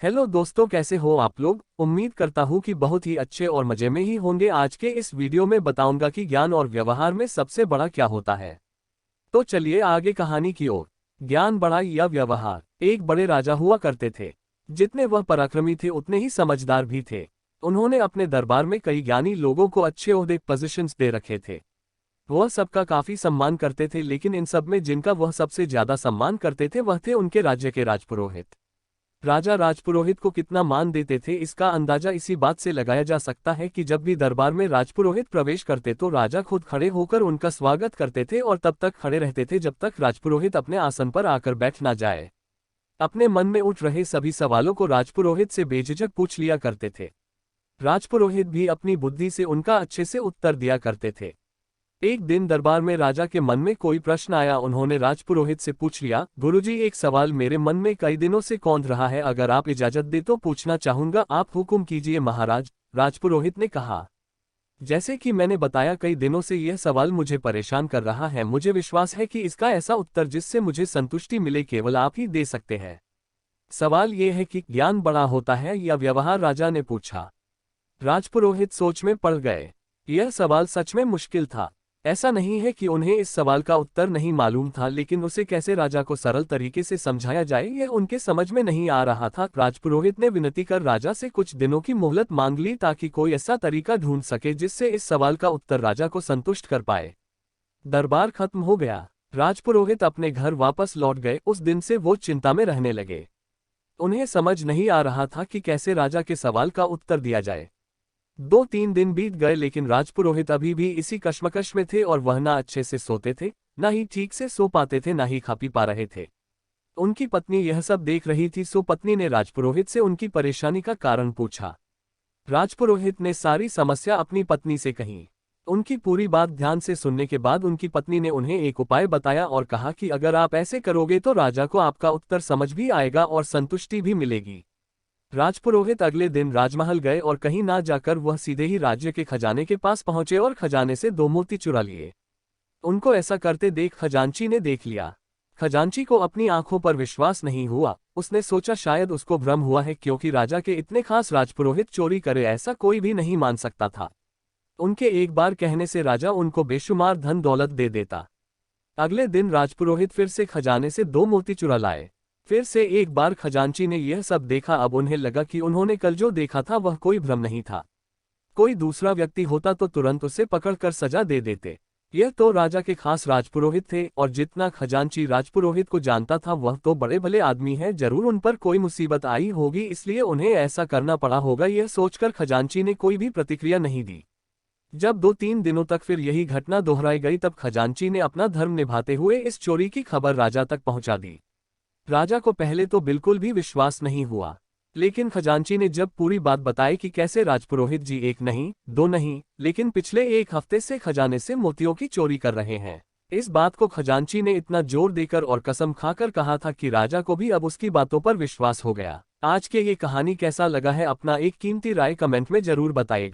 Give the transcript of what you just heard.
Hello दोस्तों, कैसे हो आप लोग। उम्मीद करता हूँ कि बहुत ही अच्छे और मजे में ही होंगे। आज के इस वीडियो में बताऊंगा कि ज्ञान और व्यवहार में सबसे बड़ा क्या होता है। तो चलिए आगे कहानी की ओर। ज्ञान बड़ा या व्यवहार। एक बड़े राजा हुआ करते थे। जितने वह पराक्रमी थे उतने ही समझदार भी थे। उन्होंने अपने दरबार में कई ज्ञानी लोगों को अच्छे ओहदे पोजीशंस दे रखे थे। वह सबका काफी सम्मान करते थे, लेकिन इन सब में जिनका वह सबसे ज्यादा सम्मान करते थे वह थे उनके राज्य के राजपुरोहित। राजा राजपुरोहित को कितना मान देते थे इसका अंदाजा इसी बात से लगाया जा सकता है कि जब भी दरबार में राजपुरोहित प्रवेश करते तो राजा खुद खड़े होकर उनका स्वागत करते थे और तब तक खड़े रहते थे जब तक राजपुरोहित अपने आसन पर आकर बैठ ना जाए। अपने मन में उठ रहे सभी सवालों को राजपुरोहित से बेझिझक पूछ लिया करते थे। राजपुरोहित भी अपनी बुद्धि से उनका अच्छे से उत्तर दिया करते थे। एक दिन दरबार में राजा के मन में कोई प्रश्न आया। उन्होंने राजपुरोहित से पूछ लिया, गुरुजी, एक सवाल मेरे मन में कई दिनों से कौंध रहा है, अगर आप इजाजत दे तो पूछना चाहूंगा। आप हुक्म कीजिए महाराज, राजपुरोहित ने कहा। जैसे कि मैंने बताया, कई दिनों से यह सवाल मुझे परेशान कर रहा है। मुझे विश्वास है कि इसका ऐसा उत्तर जिससे मुझे संतुष्टि मिले केवल आप ही दे सकते हैं। सवाल यह है कि ज्ञान बड़ा होता है या व्यवहार, राजा ने पूछा। राजपुरोहित सोच में पड़ गए। यह सवाल सच में मुश्किल था। ऐसा नहीं है कि उन्हें इस सवाल का उत्तर नहीं मालूम था, लेकिन उसे कैसे राजा को सरल तरीके से समझाया जाए यह उनके समझ में नहीं आ रहा था। राजपुरोहित ने विनती कर राजा से कुछ दिनों की मोहलत मांग ली ताकि कोई ऐसा तरीका ढूंढ सके जिससे इस सवाल का उत्तर राजा को संतुष्ट कर पाए। दरबार खत्म हो गया। राजपुरोहित अपने घर वापस लौट गए। उस दिन से वो चिंता में रहने लगे। उन्हें समझ नहीं आ रहा था कि कैसे राजा के सवाल का उत्तर दिया जाए। 2-3 दिन बीत गए, लेकिन राजपुरोहित अभी भी इसी कश्मकश में थे और वह ना अच्छे से सोते थे, ना ही ठीक से सो पाते थे, ना ही खा पी पा रहे थे। उनकी पत्नी यह सब देख रही थी, सो पत्नी ने राजपुरोहित से उनकी परेशानी का कारण पूछा। राजपुरोहित ने सारी समस्या अपनी पत्नी से कही। उनकी पूरी बात ध्यान से सुनने के बाद उनकी पत्नी ने उन्हें एक उपाय बताया और कहा कि अगर आप ऐसे करोगे तो राजा को आपका उत्तर समझ भी आएगा और संतुष्टि भी मिलेगी। राजपुरोहित अगले दिन राजमहल गए और कहीं ना जाकर वह सीधे ही राज्य के खजाने के पास पहुंचे और खजाने से 2 मोती चुरा लिए। उनको ऐसा करते देख खजांची ने देख लिया। खजांची को अपनी आंखों पर विश्वास नहीं हुआ। उसने सोचा शायद उसको भ्रम हुआ है, क्योंकि राजा के इतने खास राजपुरोहित चोरी करे ऐसा कोई भी नहीं मान सकता था। उनके एक बार कहने से राजा उनको बेशुमार धन दौलत दे देता। अगले दिन राजपुरोहित फिर से खजाने से 2 मोती चुरा लाए। फिर से एक बार खजांची ने यह सब देखा। अब उन्हें लगा कि उन्होंने कल जो देखा था वह कोई भ्रम नहीं था। कोई दूसरा व्यक्ति होता तो तुरंत उसे पकड़कर सजा दे देते। यह तो राजा के खास राजपुरोहित थे, और जितना खजांची राजपुरोहित को जानता था वह तो बड़े भले आदमी हैं, जरूर उन पर कोई मुसीबत आई होगी इसलिए उन्हें ऐसा करना पड़ा होगा। यह सोचकर खजांची ने कोई भी प्रतिक्रिया नहीं दी। जब 2-3 दिनों तक फिर यही घटना दोहराई गई तब खजांची ने अपना धर्म निभाते हुए इस चोरी की खबर राजा तक पहुंचा दी। राजा को पहले तो बिल्कुल भी विश्वास नहीं हुआ, लेकिन खजांची ने जब पूरी बात बताई कि कैसे राजपुरोहित जी 1 नहीं 2 नहीं लेकिन पिछले 1 हफ्ते से खजाने से मोतियों की चोरी कर रहे हैं, इस बात को खजांची ने इतना जोर देकर और कसम खाकर कहा था कि राजा को भी अब उसकी बातों पर विश्वास हो गया। आज के ये कहानी कैसा लगा है अपना एक कीमती राय कमेंट में जरूर बताइएगा।